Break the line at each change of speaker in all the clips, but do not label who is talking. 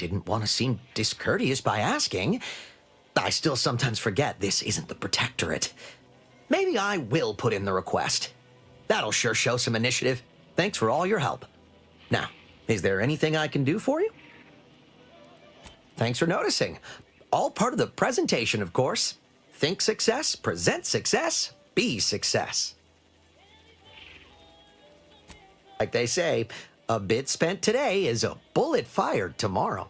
didn't want to seem discourteous by asking. I still sometimes forget this isn't the Protectorate. Maybe I will put in the request. That'll sure show some initiative. Thanks for all your help. Now, is there anything I can do for you? Thanks for noticing. All part of the presentation, of course. Think success, present success, be success. Like they say, a bit spent today is a bullet fired tomorrow.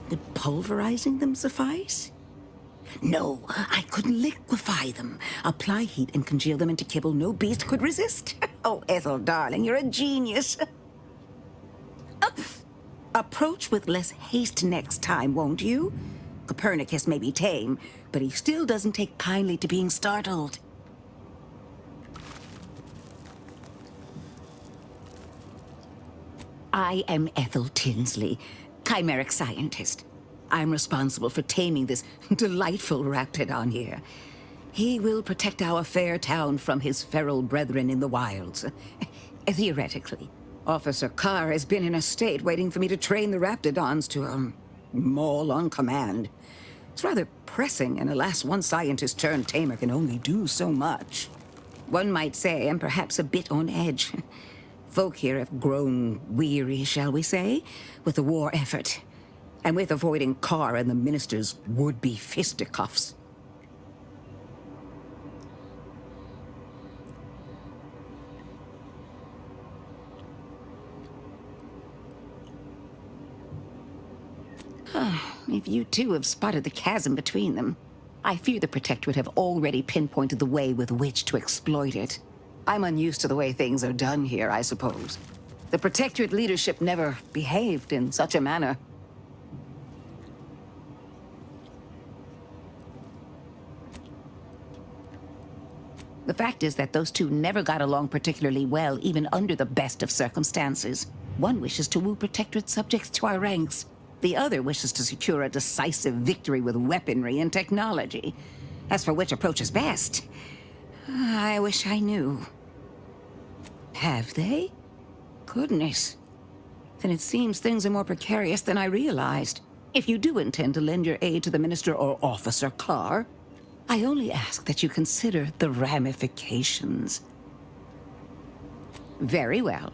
Would pulverizing them suffice? No, I could liquefy them. Apply heat and congeal them into kibble no beast could resist. Oh, Ethel, darling, you're a genius. Approach with less haste next time, won't you? Copernicus may be tame, but he still doesn't take kindly to being startled. I am Ethel Tinsley, chimeric scientist. I'm responsible for taming this delightful raptidon here. He will protect our fair town from his feral brethren in the wilds. Theoretically. Officer Carr has been in a state waiting for me to train the raptidons to, maul on command. It's rather pressing, and alas, one scientist turned tamer can only do so much. One might say I'm perhaps a bit on edge. Folk here have grown weary, shall we say, with the war effort, and with avoiding Carr and the minister's would-be fisticuffs. If you too have spotted the chasm between them, I fear the Protectorate have already pinpointed the way with which to exploit it. I'm unused to the way things are done here, I suppose. The Protectorate leadership never behaved in such a manner. The fact is that those two never got along particularly well, even under the best of circumstances. One wishes to woo Protectorate subjects to our ranks. The other wishes to secure a decisive victory with weaponry and technology. As for which approach is best, I wish I knew. Have they? Goodness. Then it seems things are more precarious than I realized. If you do intend to lend your aid to the Minister or Officer Carr, I only ask that you consider the ramifications. Very well.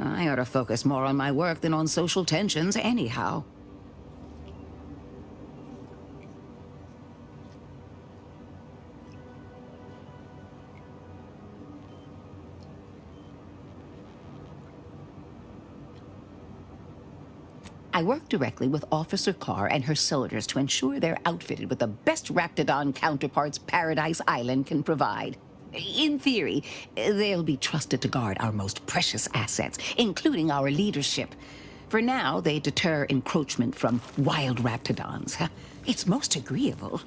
I ought to focus more on my work than on social tensions anyhow. I work directly with Officer Carr and her soldiers to ensure they're outfitted with the best Raptidon counterparts Paradise Island can provide. In theory, they'll be trusted to guard our most precious assets, including our leadership. For now, they deter encroachment from wild Raptidons. It's most agreeable.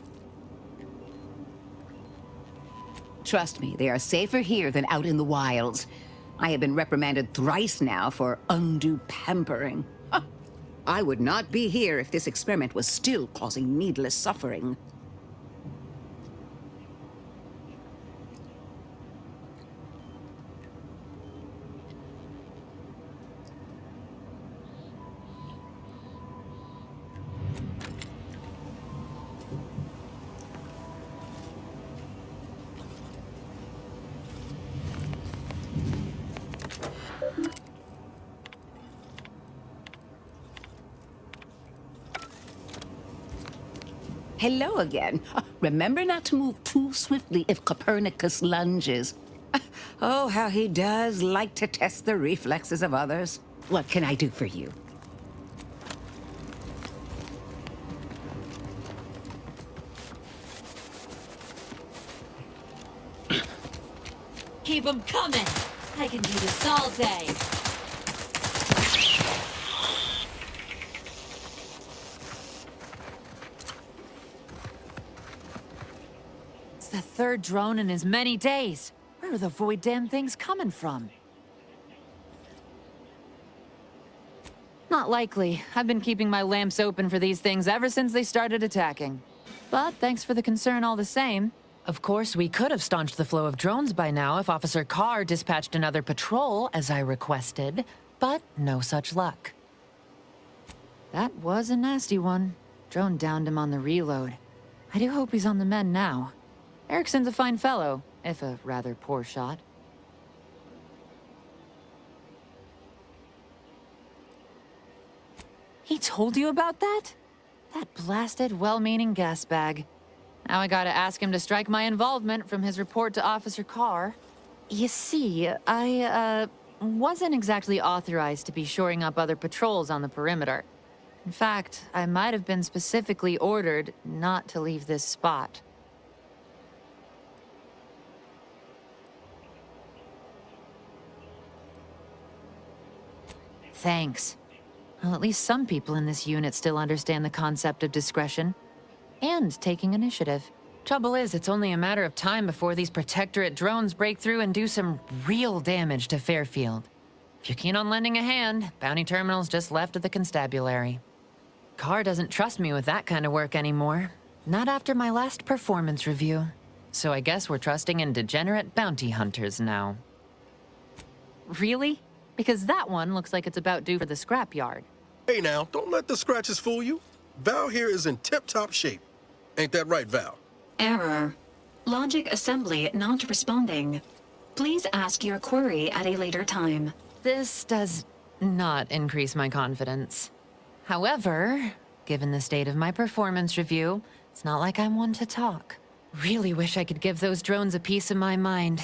Trust me, they are safer here than out in the wilds. I have been reprimanded thrice now for undue pampering. I would not be here if this experiment was still causing needless suffering. Hello again. Remember not to move too swiftly if Copernicus lunges. Oh, how he does like to test the reflexes of others. What can I do for you?
Keep 'em coming! I can do this all day! It's the third drone in as many days. Where are the void damn things coming from? Not likely. I've been keeping my lamps open for these things ever since they started attacking. But thanks for the concern all the same. Of course, we could have staunched the flow of drones by now if Officer Carr dispatched another patrol, as I requested, but no such luck. That was a nasty one. Drone downed him on the reload. I do hope he's on the mend now. Erickson's a fine fellow, if a rather poor shot. He told you about that? That blasted, well-meaning gas bag. Now I gotta ask him to strike my involvement from his report to Officer Carr. You see, I wasn't exactly authorized to be shoring up other patrols on the perimeter. In fact, I might have been specifically ordered not to leave this spot. Thanks. Well, at least some people in this unit still understand the concept of discretion. And taking initiative. Trouble is, it's only a matter of time before these Protectorate drones break through and do some real damage to Fairfield. If you're keen on lending a hand, Bounty Terminal's just left of the constabulary. Carr doesn't trust me with that kind of work anymore. Not after my last performance review. So I guess we're trusting in degenerate bounty hunters now. Really? Because that one looks like it's about due for the scrapyard.
Hey now, don't let the scratches fool you. Val here is in tip-top shape. Ain't that right, Val?
Error. Logic assembly not responding. Please ask your query at a later time.
This does not increase my confidence. However, given the state of my performance review, it's not like I'm one to talk. Really wish I could give those drones a piece of my mind.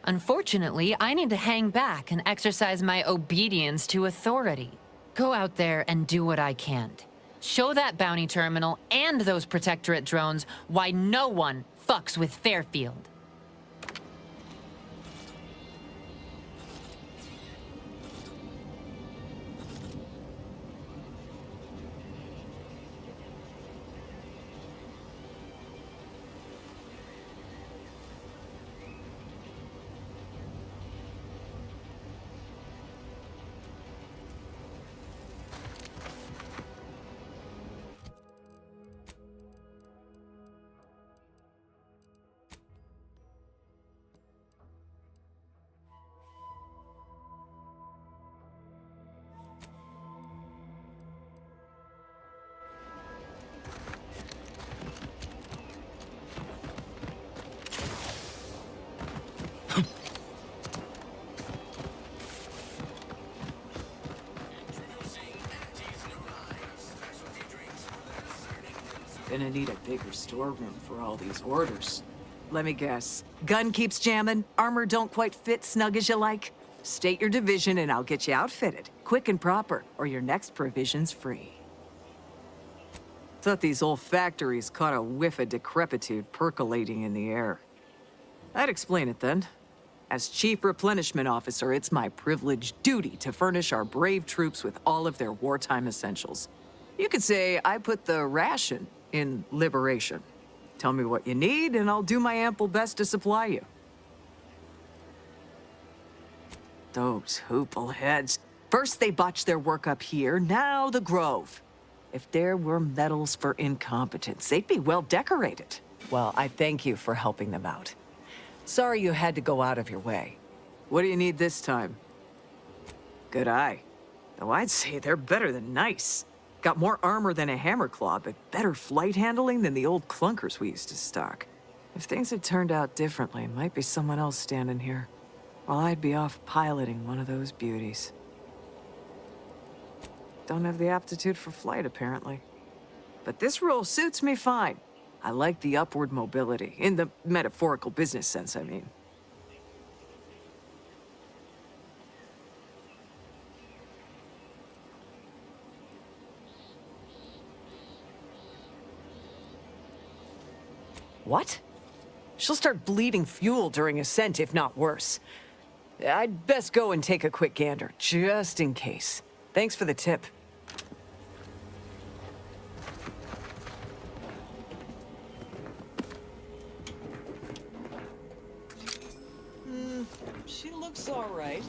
Unfortunately, I need to hang back and exercise my obedience to authority. Go out there and do what I can't. Show that bounty terminal and those Protectorate drones why no one fucks with Fairfield.
Gonna need a bigger storeroom for all these orders. Let me guess. Gun keeps jamming, armor don't quite fit snug as you like? State your division and I'll get you outfitted, quick and proper, or your next provision's free. Thought these old factories caught a whiff of decrepitude percolating in the air. I'd explain it then. As Chief Replenishment Officer, it's my privileged duty to furnish our brave troops with all of their wartime essentials. You could say I put the ration in liberation. Tell me what you need, and I'll do my ample best to supply you. Those hoople heads. First they botched their work up here, now the Grove. If there were medals for incompetence, they'd be well decorated. Well, I thank you for helping them out. Sorry you had to go out of your way. What do you need this time? Good eye. Though I'd say they're better than nice. Got more armor than a hammerclaw, but better flight handling than the old clunkers we used to stock. If things had turned out differently, might be someone else standing here. While I'd be off piloting one of those beauties. Don't have the aptitude for flight, apparently. But this role suits me fine. I like the upward mobility, in the metaphorical business sense, I mean. What? She'll start bleeding fuel during ascent, if not worse. I'd best go and take a quick gander, just in case. Thanks for the tip. She looks all right.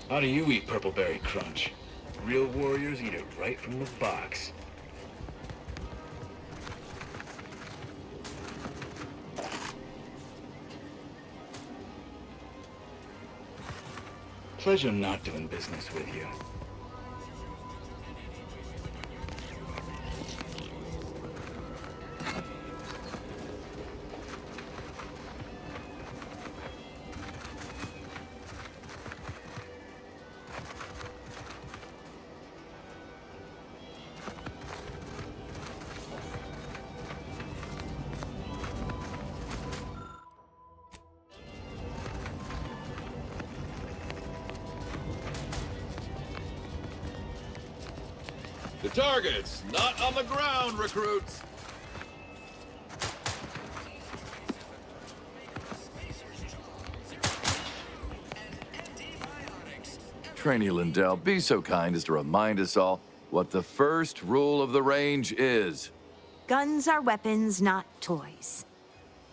How do you eat Purpleberry Crunch? Real warriors eat it right from the box. Pleasure not doing business with you.
The target's not on the ground, recruits!
Trainee Lindell, be so kind as to remind us all what the first rule of the range is.
Guns are weapons, not toys.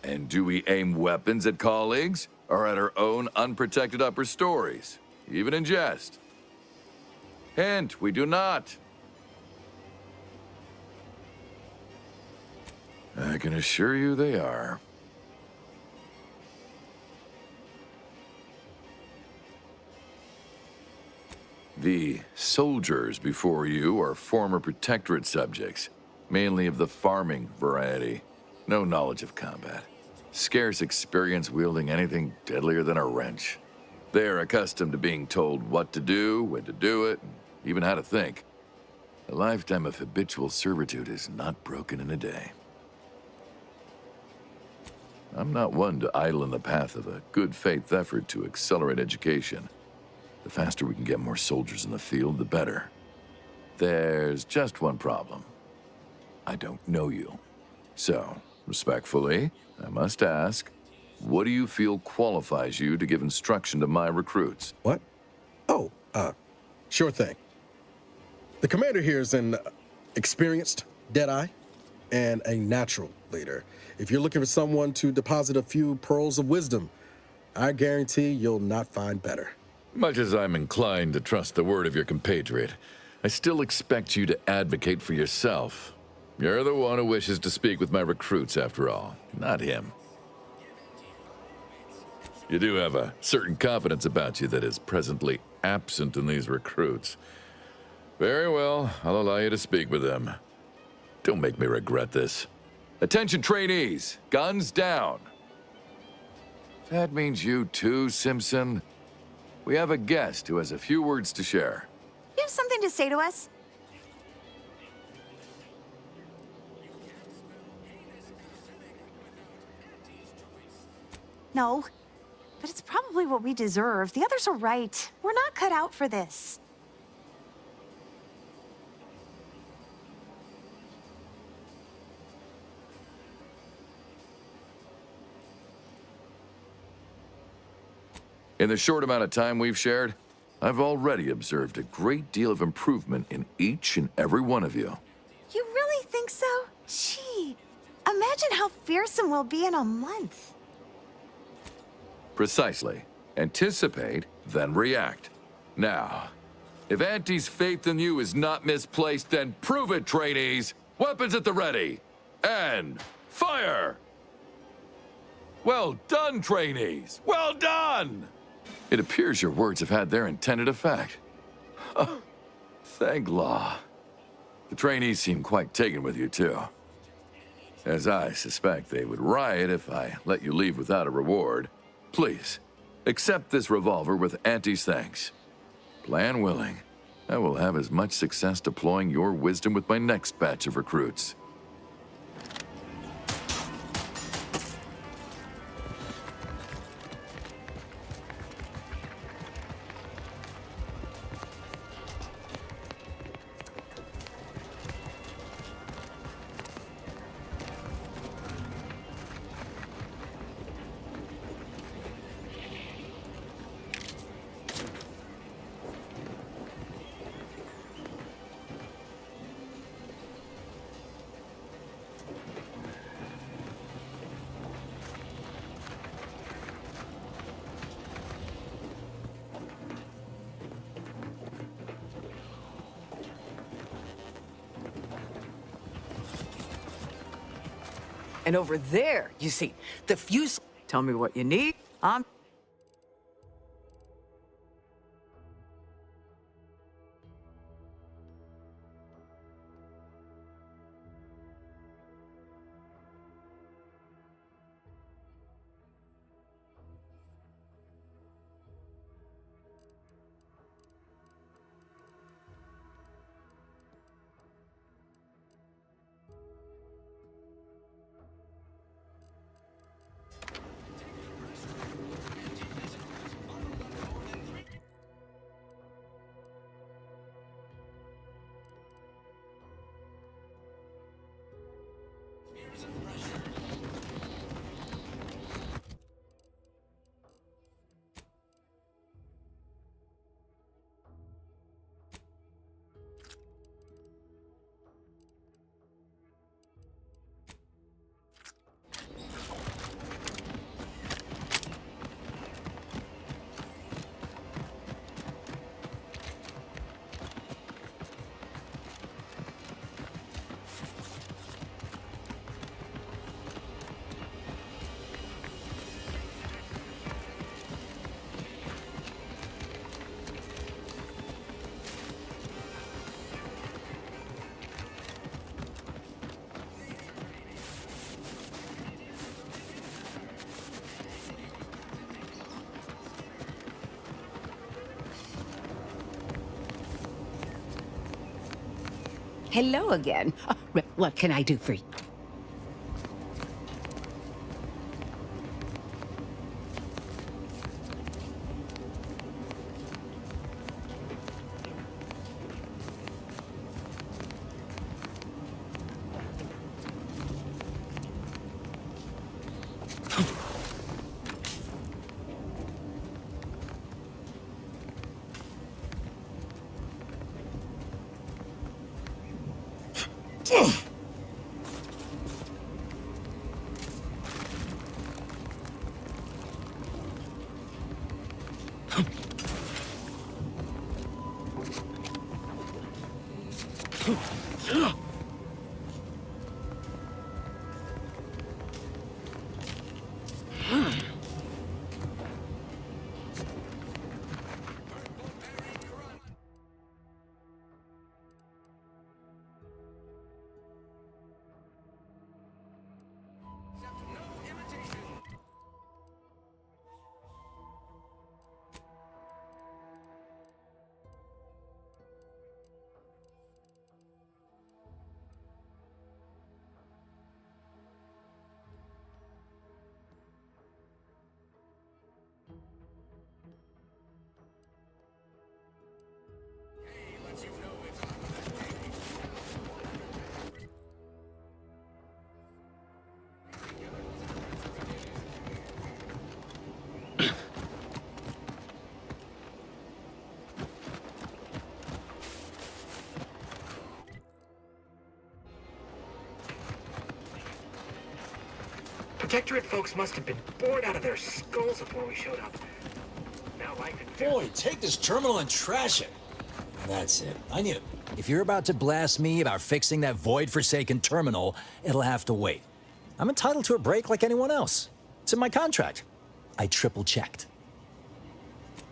And do we aim weapons at colleagues or at our own unprotected upper stories, even in jest? Hint, we do not. I can assure you they are. The soldiers before you are former protectorate subjects, mainly of the farming variety. No knowledge of combat. Scarce experience wielding anything deadlier than a wrench. They are accustomed to being told what to do, when to do it, and even how to think. A lifetime of habitual servitude is not broken in a day. I'm not one to idle in the path of a good faith effort to accelerate education. The faster we can get more soldiers in the field, the better. There's just one problem. I don't know you. So, respectfully, I must ask, what do you feel qualifies you to give instruction to my recruits?
What? Oh, sure thing. The commander here is an experienced Deadeye and a natural leader. If you're looking for someone to deposit a few pearls of wisdom, I guarantee you'll not find better.
Much as I'm inclined to trust the word of your compatriot, I still expect you to advocate for yourself. You're the one who wishes to speak with my recruits, after all, not him. You do have a certain confidence about you that is presently absent in these recruits. Very well, I'll allow you to speak with them. Don't make me regret this. Attention trainees, guns down. That means you too, Simpson. We have a guest who has a few words to share.
You have something to say to us? No, but it's probably what we deserve. The others are right. We're not cut out for this.
In the short amount of time we've shared, I've already observed a great deal of improvement in each and every one of you.
You really think so? Gee, imagine how fearsome we'll be in a month.
Precisely. Anticipate, then react. Now, if Auntie's faith in you is not misplaced, then prove it, trainees! Weapons at the ready! And fire! Well done, trainees! Well done! It appears your words have had their intended effect. Oh, thank law. The trainees seem quite taken with you, too. As I suspect they would riot if I let you leave without a reward. Please, accept this revolver with Auntie's thanks. Plan willing, I will have as much success deploying your wisdom with my next batch of recruits.
And over there, you see, the fuse. Tell me what you need.
Hello again. What can I do for you?
Protectorate folks must have been bored out of their skulls before we showed up. Now life and
Boy, take this terminal and trash it. That's it. I need it. If you're about to blast me about fixing that void-forsaken terminal, it'll have to wait. I'm entitled to a break like anyone else. It's in my contract. I triple-checked.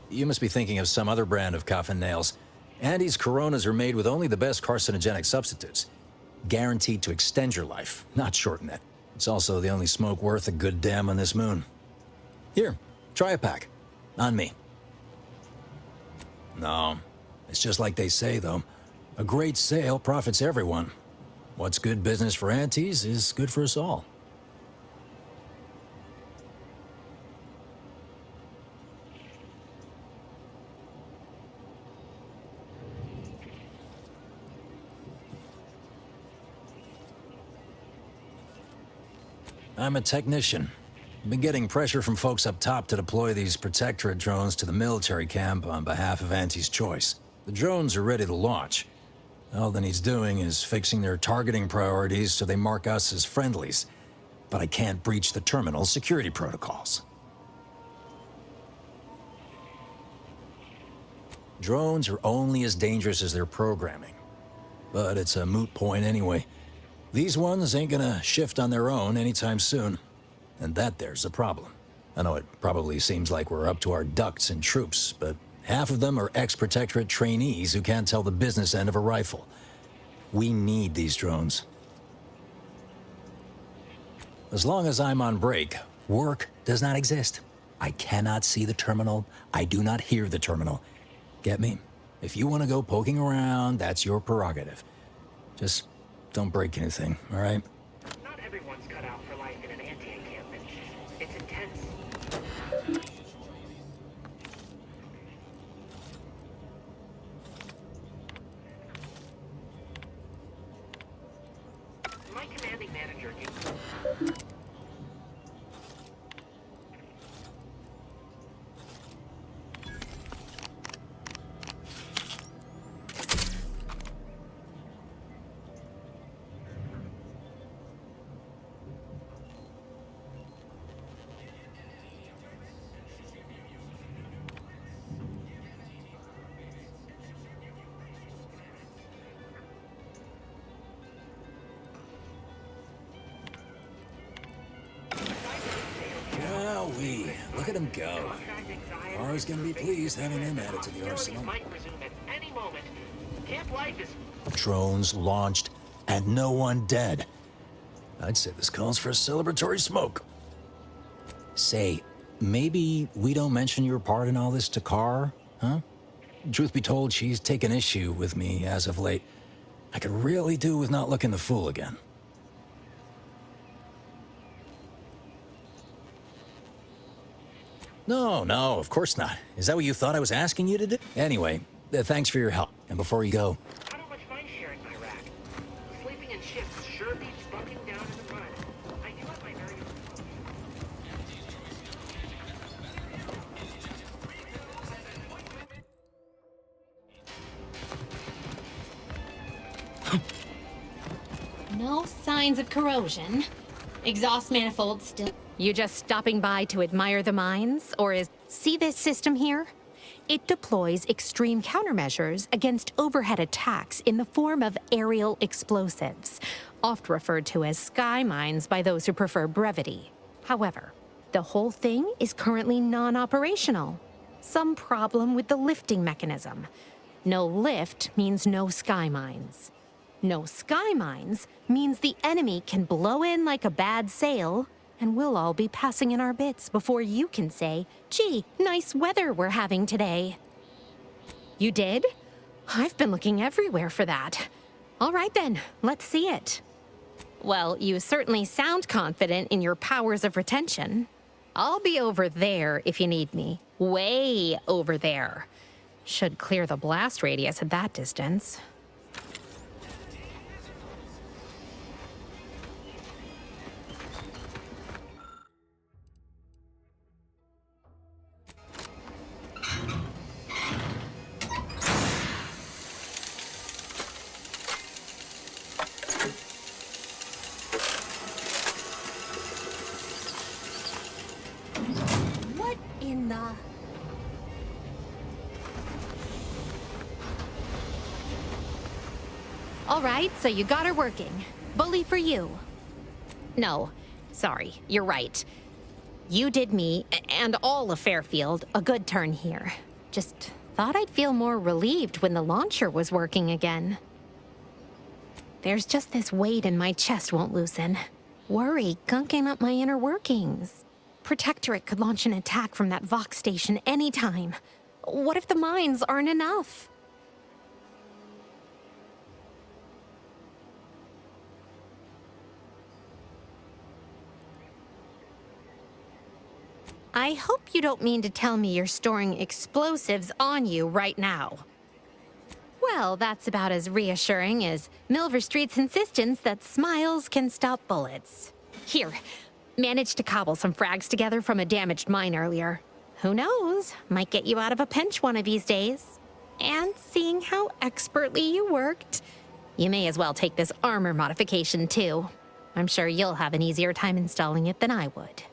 You must be thinking of some other brand of coffin nails. Andy's Coronas are made with only the best carcinogenic substitutes. Guaranteed to extend your life, not shorten it. It's also the only smoke worth a good damn on this moon. Here, try a pack. On me. No, it's just like they say, though. A great sale profits everyone. What's good business for aunties is good for us all. I'm a technician. I've been getting pressure from folks up top to deploy these Protectorate drones to the military camp on behalf of Auntie's Choice. The drones are ready to launch. All that needs doing is fixing their targeting priorities so they mark us as friendlies. But I can't breach the terminal's security protocols. Drones are only as dangerous as their programming. But it's a moot point anyway. These ones ain't gonna shift on their own anytime soon. And that there's the problem. I know it probably seems like we're up to our ducks in troops, but half of them are ex-Protectorate trainees who can't tell the business end of a rifle. We need these drones. As long as I'm on break, work does not exist. I cannot see the terminal. I do not hear the terminal. Get me? If you want to go poking around, that's your prerogative. Just don't break anything, all right?
not everyone's cut out for life in an anti-encampment. It's intense. My commanding manager gave
Look at him go. Kara's gonna be pleased having him added to the arsenal.
might resume at any moment. Camp life is
Drones launched and no one dead. I'd say this calls for a celebratory smoke. Say, maybe we don't mention your part in all this to Kara, huh? Truth be told, she's taken issue with me as of late. I could really do with not looking the fool again. No, of course not. Is that what you thought I was asking you to do? Anyway, thanks for your help. And before you go...
I don't much mind sharing my rack. Sleeping in shifts sure beats bunking down in the mud. I do have my very
No signs of corrosion. Exhaust manifold still. You just stopping by to admire the mines, or is... See this system here?
It deploys extreme countermeasures against overhead attacks in the form of aerial explosives, oft referred to as sky mines by those who prefer brevity. However, the whole thing is currently non-operational. Some problem with the lifting mechanism. No lift means no sky mines. No sky mines means the enemy can blow in like a bad sail, and we'll all be passing in our bits before you can say, "Gee, nice weather we're having today." You did? I've been looking everywhere for that. All right then, let's see it. Well, you certainly sound confident in your powers of retention. I'll be over there if you need me. Way over there. Should clear the blast radius at that distance. What in the... All right, so you got her working. Bully for you. No, sorry, you're right. You did me, and all of Fairfield, a good turn here. Just thought I'd feel more relieved when the launcher was working again. There's just this weight in my chest won't loosen. Worry gunking up my inner workings. Protectorate could launch an attack from that Vox station anytime. What if the mines aren't enough? I hope you don't mean to tell me you're storing explosives on you right now. Well, that's about as reassuring as Milver Street's insistence that smiles can stop bullets. Here, managed to cobble some frags together from a damaged mine earlier. Who knows? Might get you out of a pinch one of these days. And seeing how expertly you worked, you may as well take this armor modification too. I'm sure you'll have an easier time installing it than I would.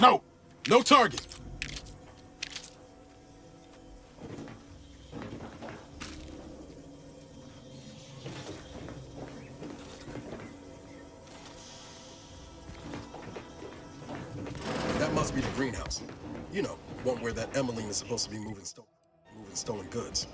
No! No target! That must be the greenhouse. You know, one where that Emmeline is supposed to be moving stolen goods.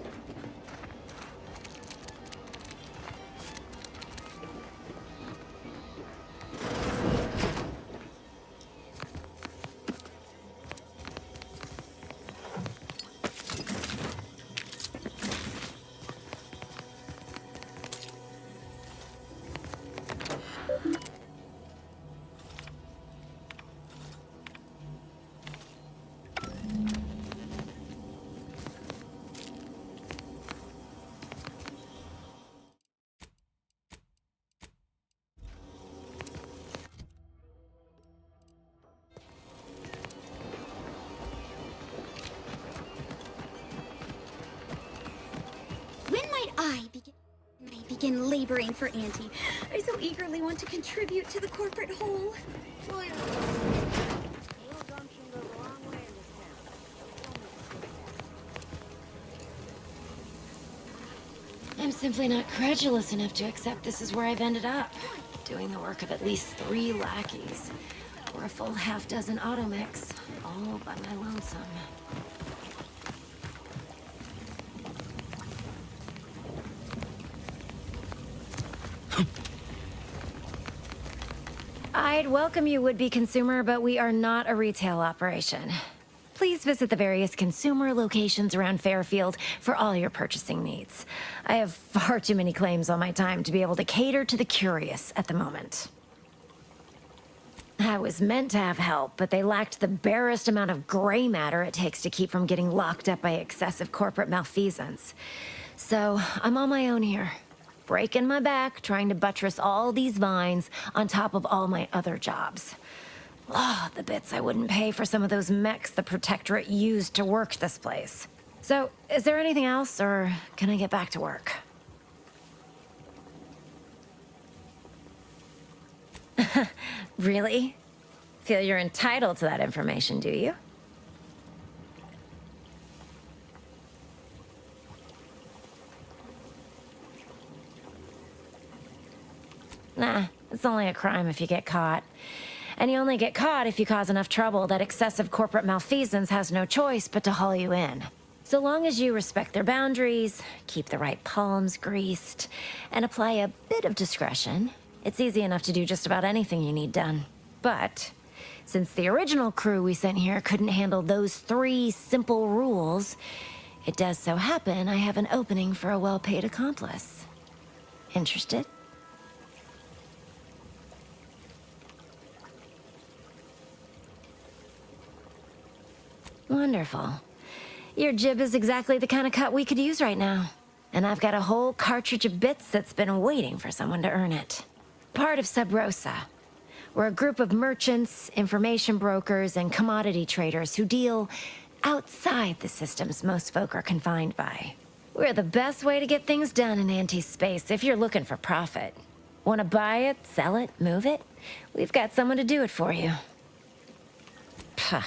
I begin laboring for Auntie. I so eagerly want to contribute to the corporate whole.
I'm simply not credulous enough to accept this is where I've ended up. Doing the work of at least 3 lackeys. Or a full half-dozen automechs, all by my lonesome. I'd welcome you, would-be consumer, but we are not a retail operation. Please visit the various consumer locations around Fairfield for all your purchasing needs. I have far too many claims on my time to be able to cater to the curious at the moment. I was meant to have help, but they lacked the barest amount of gray matter it takes to keep from getting locked up by excessive corporate malfeasance. So I'm on my own here, breaking my back, trying to buttress all these vines on top of all my other jobs. Oh, the bits I wouldn't pay for some of those mechs the Protectorate used to work this place. So, is there anything else, or can I get back to work? Really? Feel you're entitled to that information, do you? Nah, it's only a crime if you get caught. And you only get caught if you cause enough trouble that excessive corporate malfeasance has no choice but to haul you in. So long as you respect their boundaries, keep the right palms greased, and apply a bit of discretion, it's easy enough to do just about anything you need done. But since the original crew we sent here couldn't handle those 3 simple rules, it does so happen I have an opening for a well-paid accomplice. Interested? Wonderful. Your jib is exactly the kind of cut we could use right now. And I've got a whole cartridge of bits that's been waiting for someone to earn it. Part of Sub Rosa. We're a group of merchants, information brokers, and commodity traders who deal outside the systems most folk are confined by. We're the best way to get things done in anti-space if you're looking for profit. Want to buy it, sell it, move it? We've got someone to do it for you. Puh,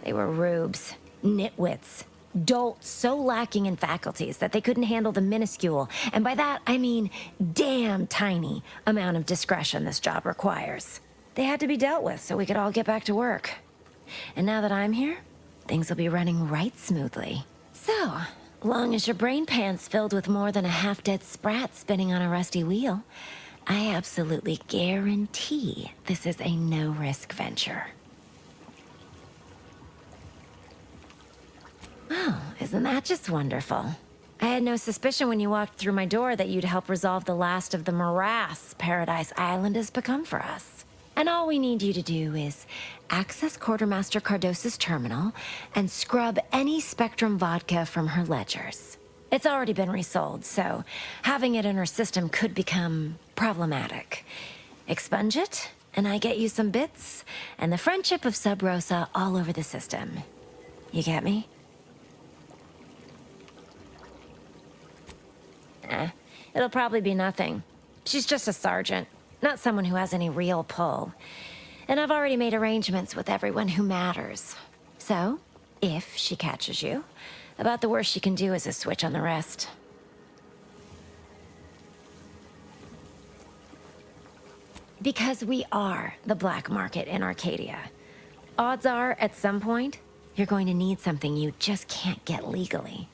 they were rubes, nitwits, dolts so lacking in faculties that they couldn't handle the minuscule, and by that I mean damn tiny, amount of discretion this job requires. They had to be dealt with so we could all get back to work. And now that I'm here, things will be running right smoothly. So, long as your brain pan's filled with more than a half-dead sprat spinning on a rusty wheel, I absolutely guarantee this is a no-risk venture. Oh, isn't that just wonderful? I had no suspicion when you walked through my door that you'd help resolve the last of the morass Paradise Island has become for us. And all we need you to do is access Quartermaster Cardos's terminal and scrub any Spectrum vodka from her ledgers. It's already been resold, so having it in her system could become problematic. Expunge it, and I get you some bits, and the friendship of Sub Rosa all over the system. You get me? It'll probably be nothing. She's just a sergeant, not someone who has any real pull. And I've already made arrangements with everyone who matters. So, if she catches you, about the worst she can do is a switch on the rest. Because we are the black market in Arcadia. Odds are, at some point, you're going to need something you just can't get legally.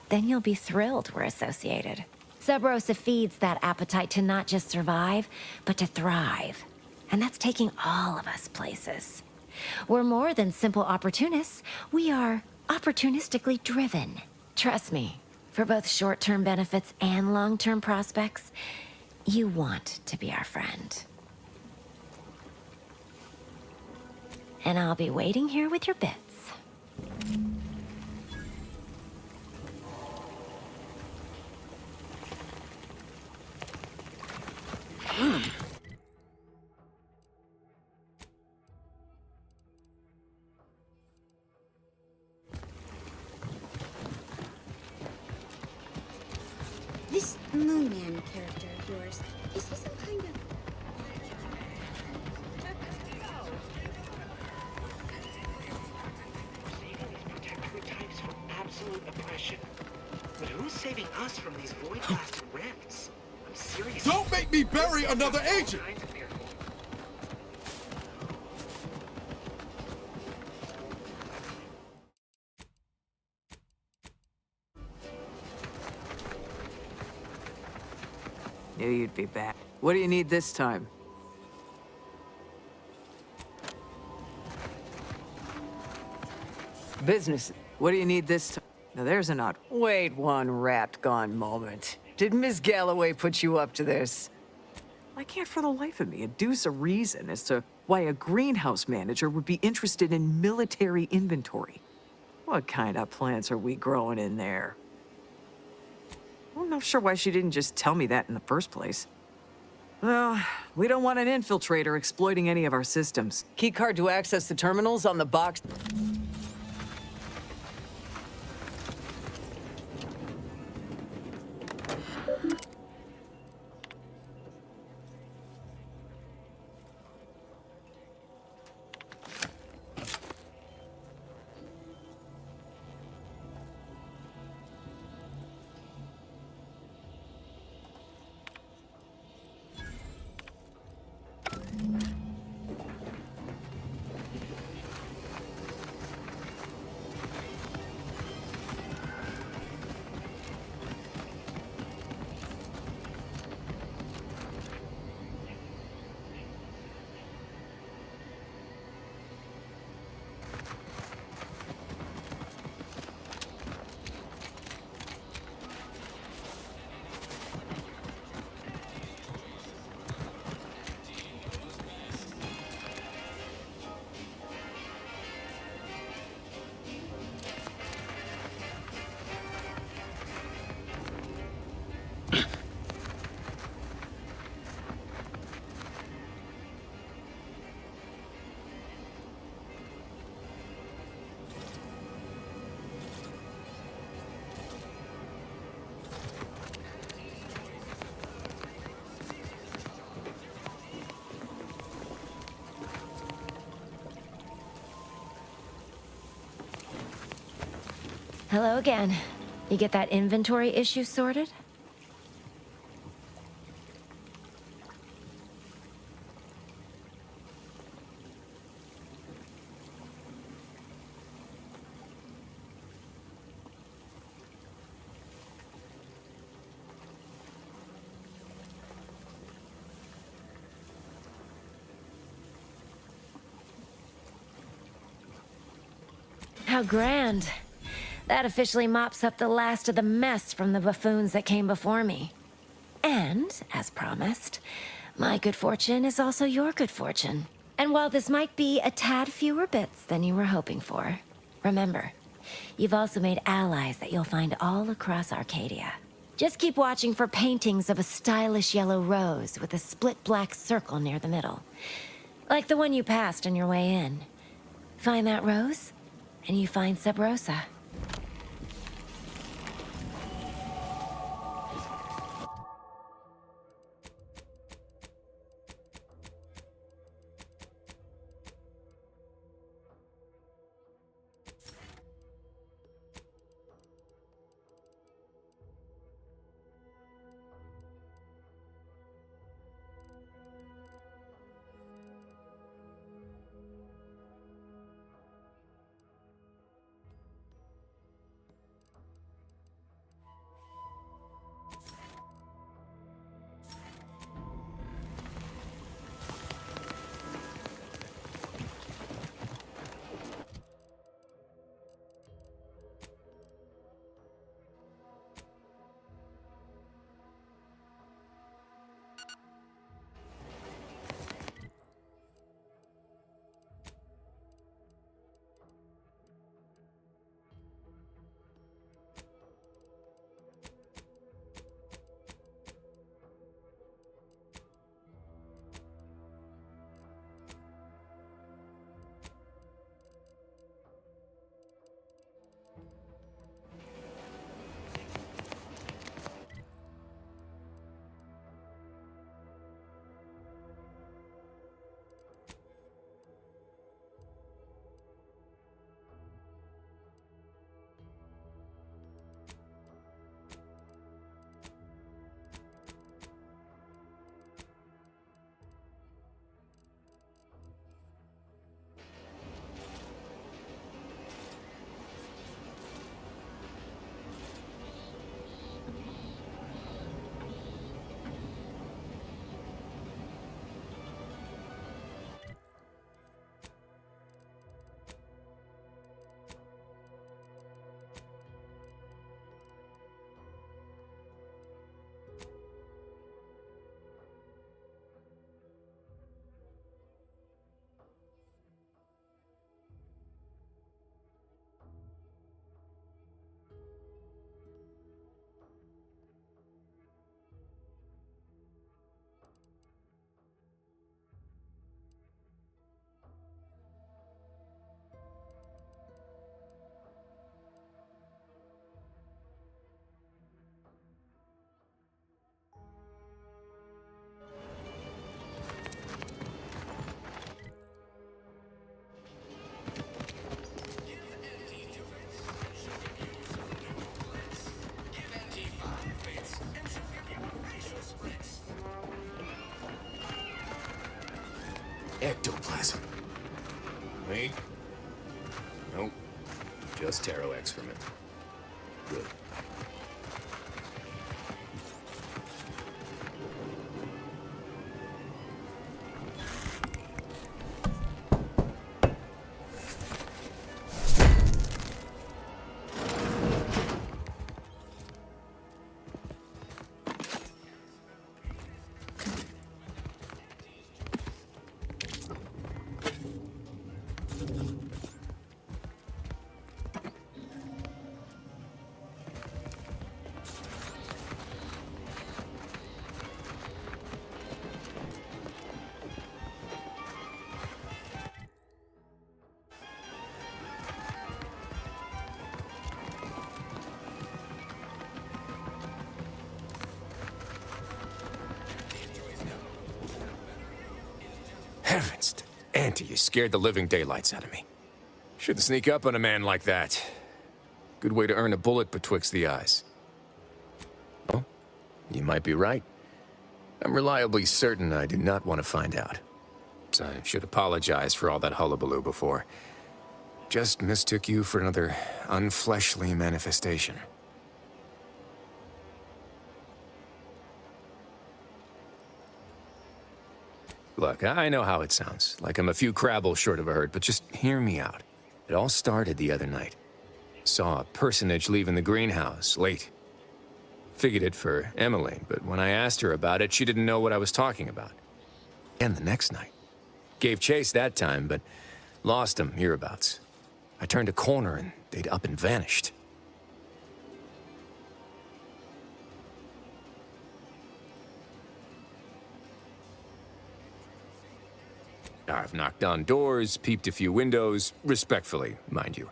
Then you'll be thrilled we're associated. Sub Rosa feeds that appetite to not just survive, but to thrive. And that's taking all of us places. We're more than simple opportunists. We are opportunistically driven. Trust me, for both short-term benefits and long-term prospects, you want to be our friend. And I'll be waiting here with your bits.
This Moon Man character of yours, is he some kind of...
Saving these protectorate types from absolute oppression. But who's saving us from these void-blasted rifts? I'm serious.
Don't make me bury another agent!
Knew you'd be back. What do you need this time? Business. What do you need this time? Now there's an odd... Wait one rat gone moment. Did Miss Galloway put you up to this? I can't for the life of me adduce a reason as to why a greenhouse manager would be interested in military inventory. What kind of plants are we growing in there? I'm not sure why she didn't just tell me that in the first place. Well, we don't want an infiltrator exploiting any of our systems. Keycard to access the terminals on the box.
Hello again. You get that inventory issue sorted? How grand. That officially mops up the last of the mess from the buffoons that came before me. And, as promised, my good fortune is also your good fortune. And while this might be a tad fewer bits than you were hoping for, remember, you've also made allies that you'll find all across Arcadia. Just keep watching for paintings of a stylish yellow rose with a split black circle near the middle. Like the one you passed on your way in. Find that rose, and you find Sub Rosa.
Ectoplasm. Wait. Nope. Just taro excrement. Good. Heavens, Auntie, you scared the living daylights out of me. Shouldn't sneak up on a man like that. Good way to earn a bullet betwixt the eyes. Oh, you might be right. I'm reliably certain I do not want to find out. I should apologize for all that hullabaloo before. Just mistook you for another unfleshly manifestation. Look, I know how it sounds, like I'm a few crabbles short of a hurt, but just hear me out. It all started the other night. Saw a personage leaving the greenhouse, late. Figured it for Emily, but when I asked her about it, she didn't know what I was talking about. And the next night. Gave chase that time, but lost him hereabouts. I turned a corner and they'd up and vanished. I've knocked on doors, peeped a few windows, respectfully, mind you.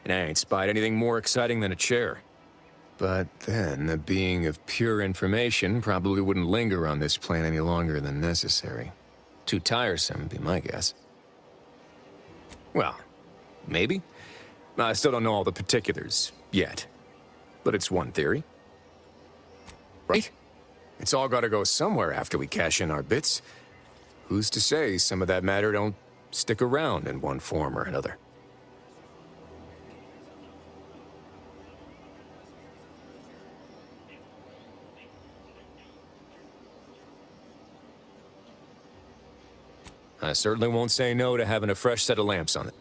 And I ain't spied anything more exciting than a chair. But then, a being of pure information probably wouldn't linger on this plane any longer than necessary. Too tiresome, be my guess. Well, maybe. I still don't know all the particulars, yet. But it's one theory. Right? It's all gotta go somewhere after we cash in our bits. Who's to say some of that matter don't stick around in one form or another? I certainly won't say no to having a fresh set of lamps on it.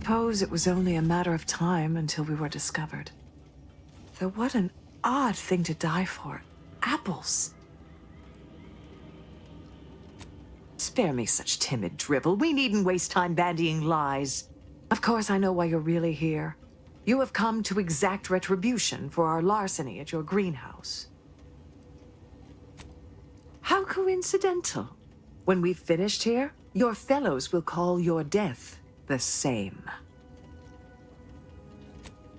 Suppose it was only a matter of time until we were discovered. Though what an odd thing to die for. Apples. Spare me such timid drivel. We needn't waste time bandying lies. Of course, I know why you're really here. You have come to exact retribution for our larceny at your greenhouse. How coincidental. When we've finished here, your fellows will call your death the same.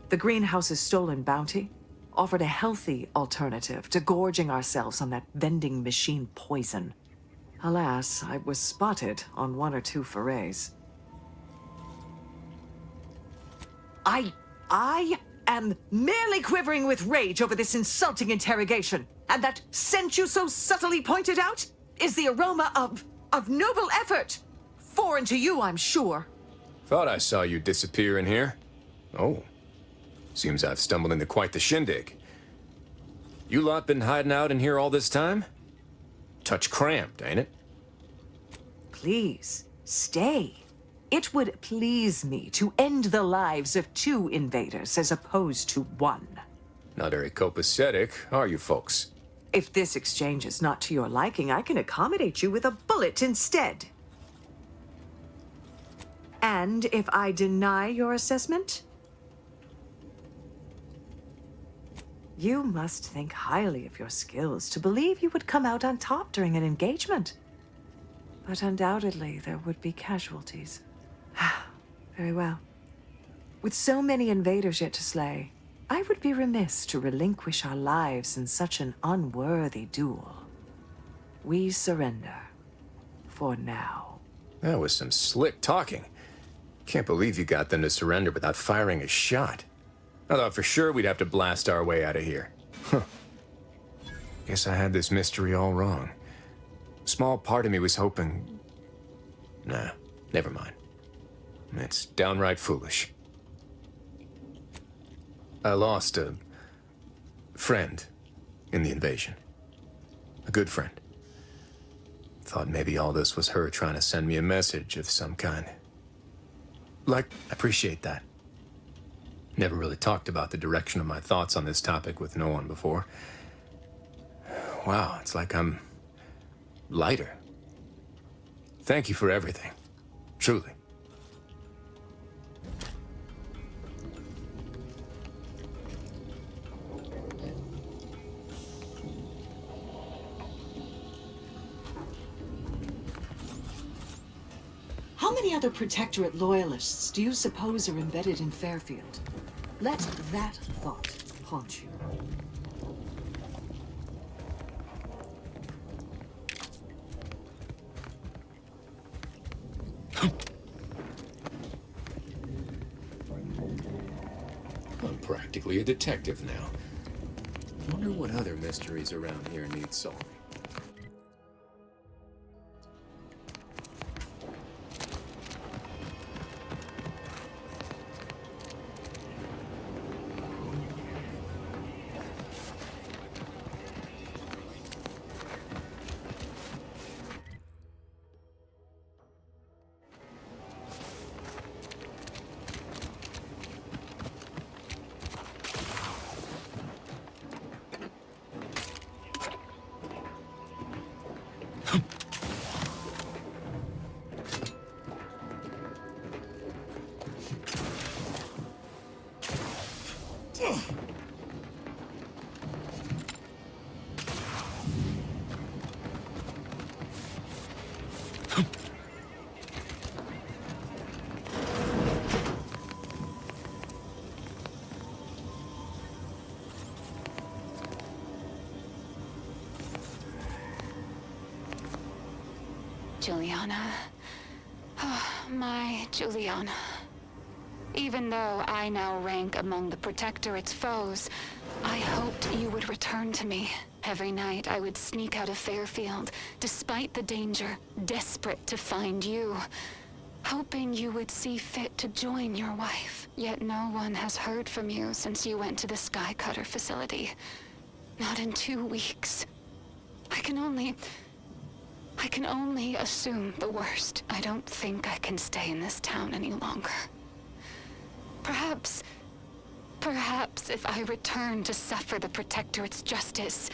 The greenhouse's stolen bounty, offered a healthy alternative to gorging ourselves on that vending machine poison. Alas, I was spotted on 1 or 2 forays. I am merely quivering with rage over this insulting interrogation. And that scent you so subtly pointed out is the aroma of noble effort. Foreign to you, I'm sure.
Thought I saw you disappear in here. Oh. Seems I've stumbled into quite the shindig. You lot been hiding out in here all this time? Touch cramped, ain't it?
Please, stay. It would please me to end the lives of 2 invaders as opposed to 1.
Not very copacetic, are you folks?
If this exchange is not to your liking, I can accommodate you with a bullet instead. And if I deny your assessment? You must think highly of your skills to believe you would come out on top during an engagement. But undoubtedly, there would be casualties. Very well. With so many invaders yet to slay, I would be remiss to relinquish our lives in such an unworthy duel. We surrender. For now.
That was some slick talking. Can't believe you got them to surrender without firing a shot. I thought for sure we'd have to blast our way out of here. Huh. Guess I had this mystery all wrong. Small part of me was hoping... Nah, never mind. It's downright foolish. I lost a friend in the invasion. A good friend. Thought maybe all this was her trying to send me a message of some kind. I appreciate that. Never really talked about the direction of my thoughts on this topic with no one before. Wow, it's like I'm lighter. Thank you for everything. Truly.
How many other Protectorate loyalists do you suppose are embedded in Fairfield? Let that thought haunt you.
I'm practically a detective now. Wonder what other mysteries around here need solving.
Juliana. Oh, my Juliana. Even though I now rank among the Protectorate's foes, I hoped you would return to me. Every night I would sneak out of Fairfield, despite the danger, desperate to find you. Hoping you would see fit to join your wife. Yet no one has heard from you since you went to the Skycutter facility. Not in 2 weeks. I can only assume the worst. I don't think I can stay in this town any longer. Perhaps if I return to suffer the Protectorate's justice,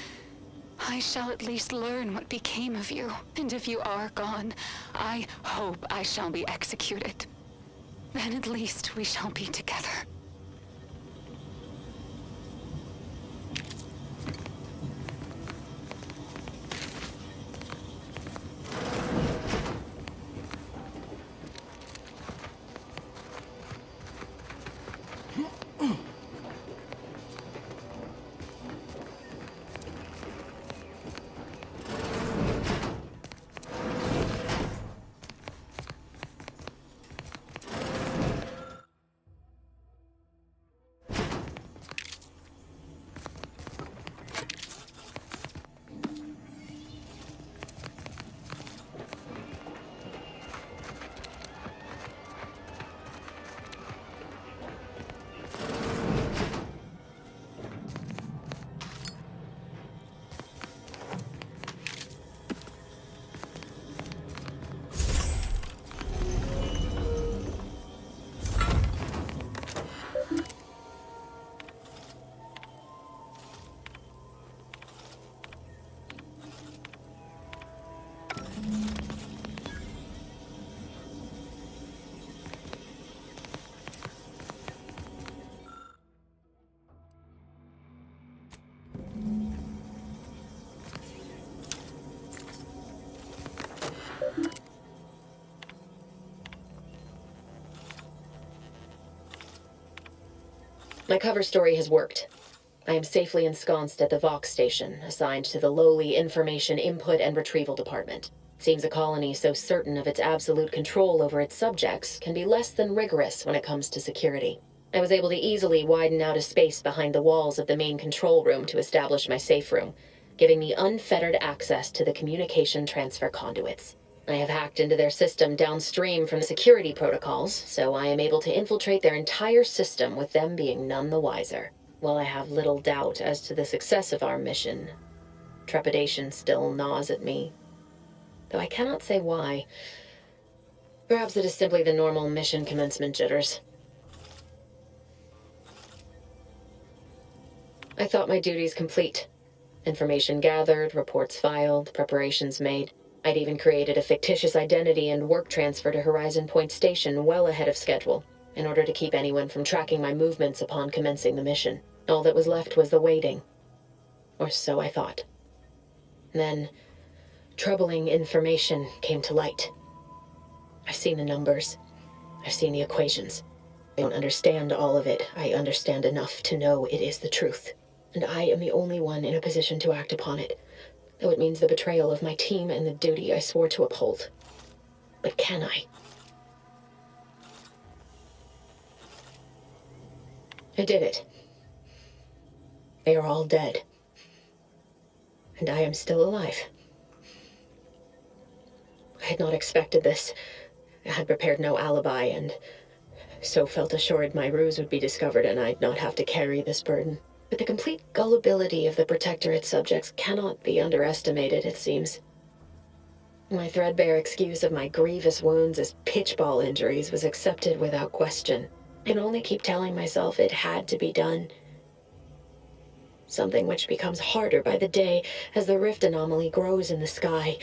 I shall at least learn what became of you. And if you are gone, I hope I shall be executed. Then at least we shall be together.
My cover story has worked. I am safely ensconced at the Vox station, assigned to the lowly Information Input and Retrieval Department. It seems a colony so certain of its absolute control over its subjects can be less than rigorous when it comes to security. I was able to easily widen out a space behind the walls of the main control room to establish my safe room, giving me unfettered access to the communication transfer conduits. I have hacked into their system downstream from the security protocols, so I am able to infiltrate their entire system with them being none the wiser. While I have little doubt as to the success of our mission, trepidation still gnaws at me, though I cannot say why. Perhaps it is simply the normal mission commencement jitters. I thought my duties complete. Information gathered, reports filed, preparations made. I'd even created a fictitious identity and work transfer to Horizon Point Station well ahead of schedule, in order to keep anyone from tracking my movements upon commencing the mission. All that was left was the waiting. Or so I thought. Then, troubling information came to light. I've seen the numbers. I've seen the equations. I don't understand all of it. I understand enough to know it is the truth. And I am the only one in a position to act upon it, though it means the betrayal of my team and the duty I swore to uphold. But can I? I did it. They are all dead. And I am still alive. I had not expected this. I had prepared no alibi, and so felt assured my ruse would be discovered and I'd not have to carry this burden. But the complete gullibility of the Protectorate subjects cannot be underestimated, it seems. My threadbare excuse of my grievous wounds as pitchball injuries was accepted without question. I can only keep telling myself it had to be done. Something which becomes harder by the day as the rift anomaly grows in the sky.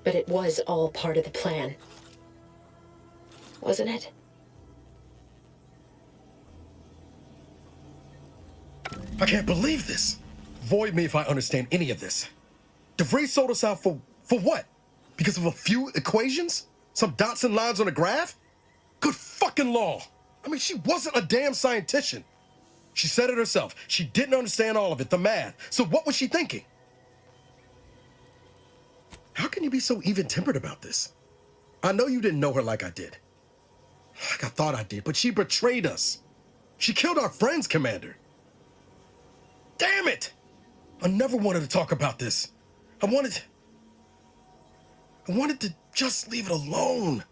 But it was all part of the plan. Wasn't it?
I can't believe this. Void me if I understand any of this. DeVries sold us out for what? Because of a few equations? Some dots and lines on a graph? Good fucking law. I mean, she wasn't a damn scientist. She said it herself. She didn't understand all of it, the math. So what was she thinking? How can you be so even-tempered about this? I know you didn't know her like I did. Like I thought I did, but she betrayed us. She killed our friends, Commander. Damn it! I never wanted to talk about this. I wanted to just leave it alone.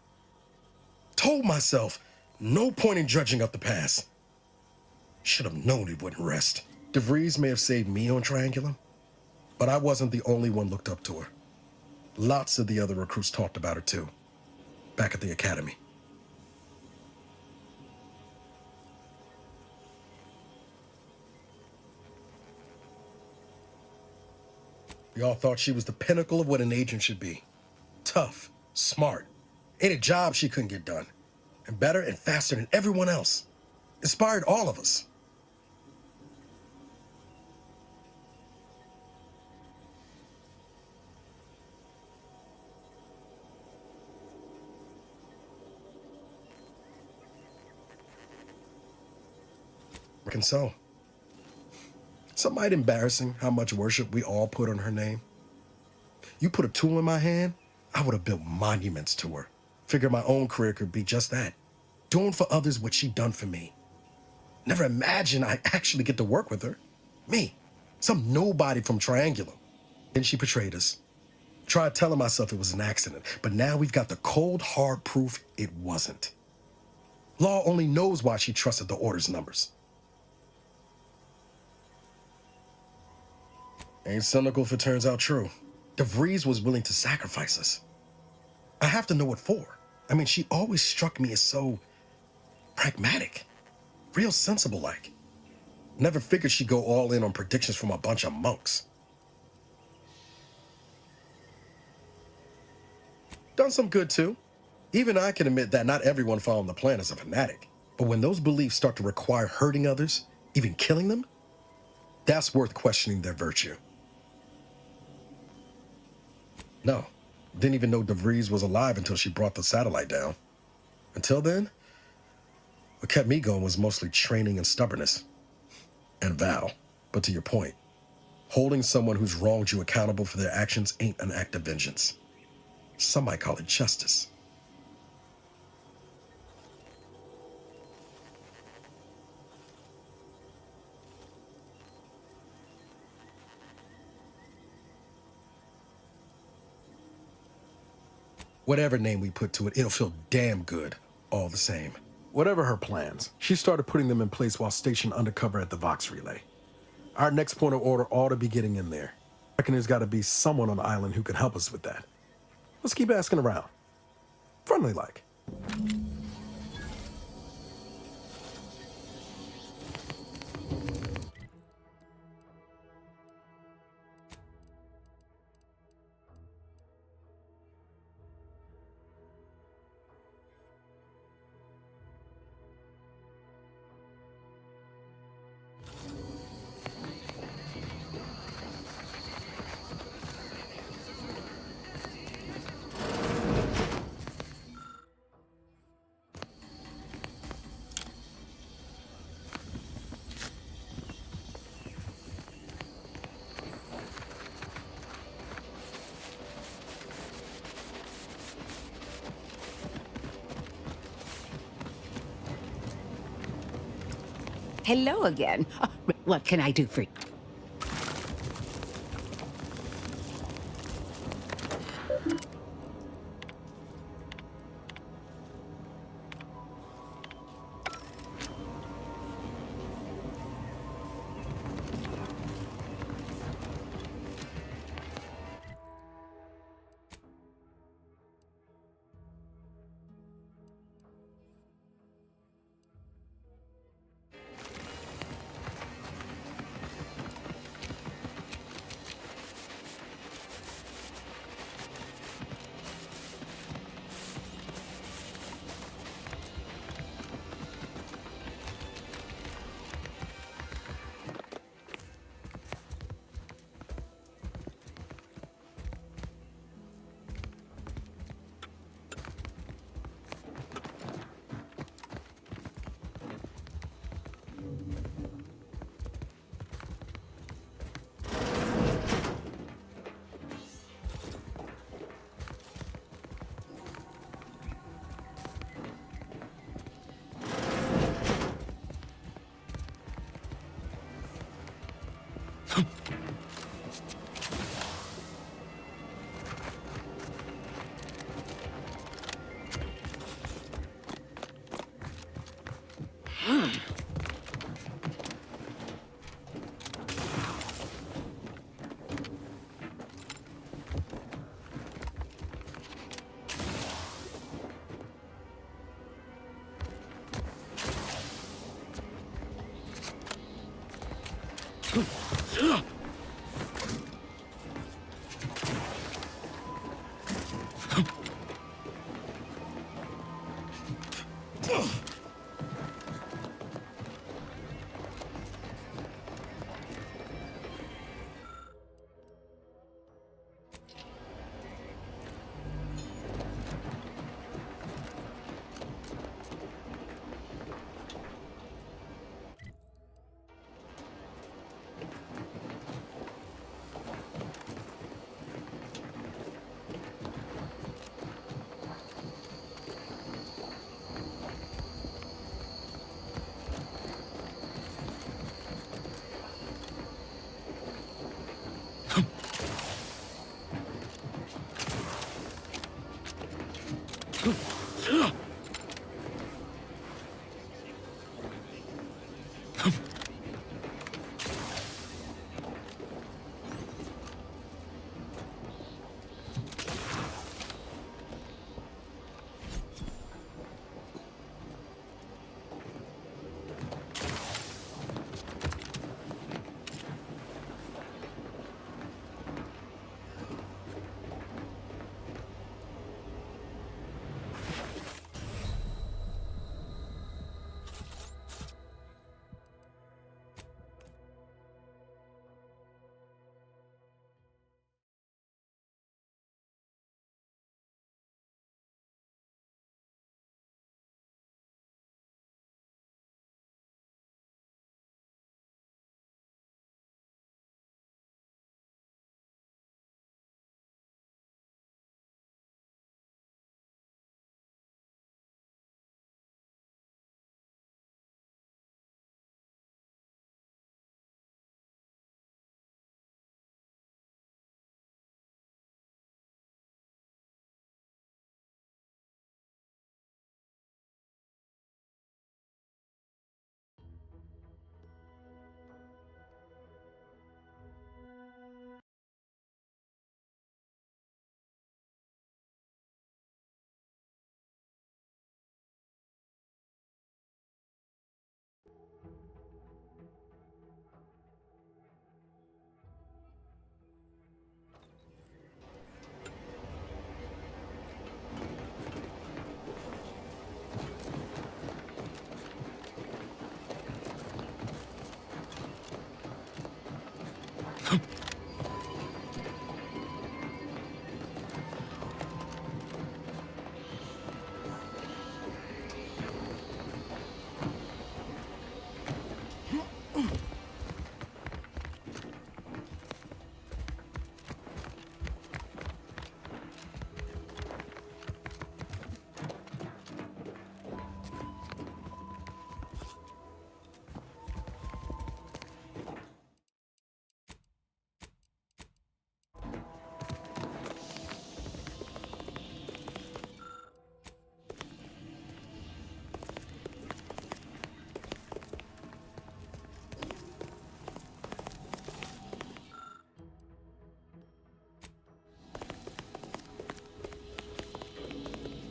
Told myself, no point in dredging up the past. Should have known it wouldn't rest. DeVries may have saved me on Triangulum, but I wasn't the only one looked up to her. Lots of the other recruits talked about her too, back at the academy. We all thought she was the pinnacle of what an agent should be. Tough, smart, ain't a job she couldn't get done. And better and faster than everyone else. Inspired all of us. And so, somewhat embarrassing how much worship we all put on her name. You put a tool in my hand, I would have built monuments to her. Figured my own career could be just that. Doing for others what she done for me. Never imagined I'd actually get to work with her. Me, some nobody from Triangulum. Then she betrayed us. Tried telling myself it was an accident, but now we've got the cold, hard proof it wasn't. Law only knows why she trusted the Order's numbers. Ain't cynical if it turns out true. DeVries was willing to sacrifice us. I have to know what for. I mean, she always struck me as so pragmatic, real sensible-like. Never figured she'd go all in on predictions from a bunch of monks. Done some good too. Even I can admit that not everyone following the plan is a fanatic. But when those beliefs start to require hurting others, even killing them, that's worth questioning their virtue. No, didn't even know DeVries was alive until she brought the satellite down. Until then, What kept me going was mostly training and stubbornness. And Val. But to your point, holding someone who's wronged you accountable for their actions ain't an act of vengeance. Some might call it justice. Whatever name we put to it, it'll feel damn good all the same.
Whatever her plans, she started putting them in place while stationed undercover at the Vox Relay. Our next point of order ought to be getting in there. I reckon there's got to be someone on the island who can help us with that. Let's keep asking around. Friendly like.
Hello again. What can I do for you?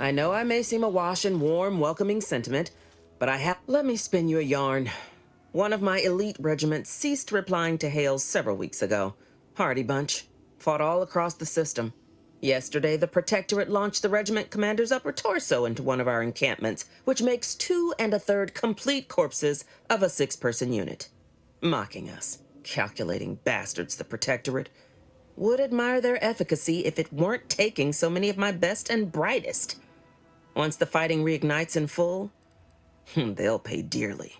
I know I may seem awash in warm, welcoming sentiment, but let me spin you a yarn. One of my elite regiments ceased replying to hails several weeks ago. Hardy bunch. Fought all across the system. Yesterday, the Protectorate launched the regiment commander's upper torso into one of our encampments, which makes 2 1/3 complete corpses of a 6-person unit. Mocking us. Calculating bastards, the Protectorate. Would admire their efficacy if it weren't taking so many of my best and brightest. Once the fighting reignites in full, they'll pay dearly.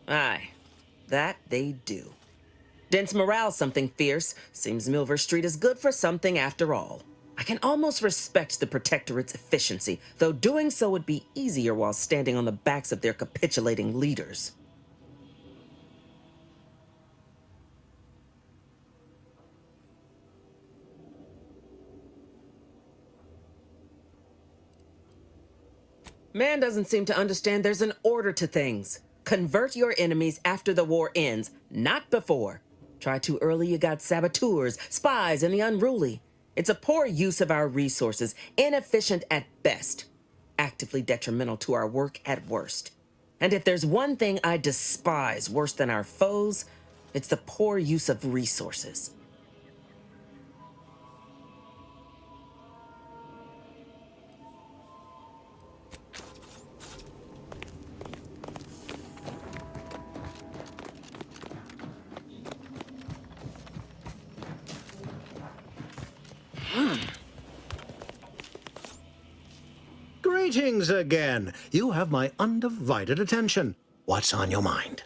Aye, that they do. Dense morale something fierce. Seems Milver Street is good for something after all. I can almost respect the Protectorate's efficiency, though doing so would be easier while standing on the backs of their capitulating leaders. Man doesn't seem to understand there's an order to things. Convert your enemies after the war ends, not before. Try too early, you got saboteurs, spies, and the unruly. It's a poor use of our resources, inefficient at best, actively detrimental to our work at worst. And if there's one thing I despise worse than our foes, it's the poor use of resources.
Greetings again. You have my undivided attention. What's on your mind?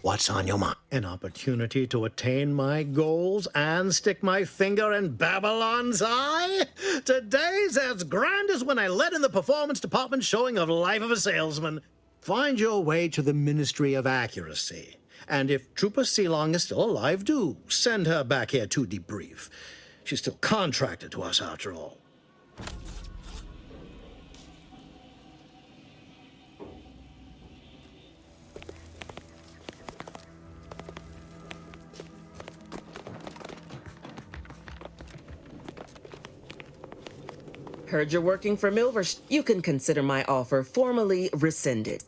What's on your mind? An opportunity to attain my goals and stick my finger in Babylon's eye? Today's as grand as when I led in the performance department showing of Life of a Salesman. Find your way to the Ministry of Accuracy. And if Trooper Sealong is still alive, do send her back here to debrief. She's still contracted to us after all.
Heard you're working for Milver. You can consider my offer formally rescinded.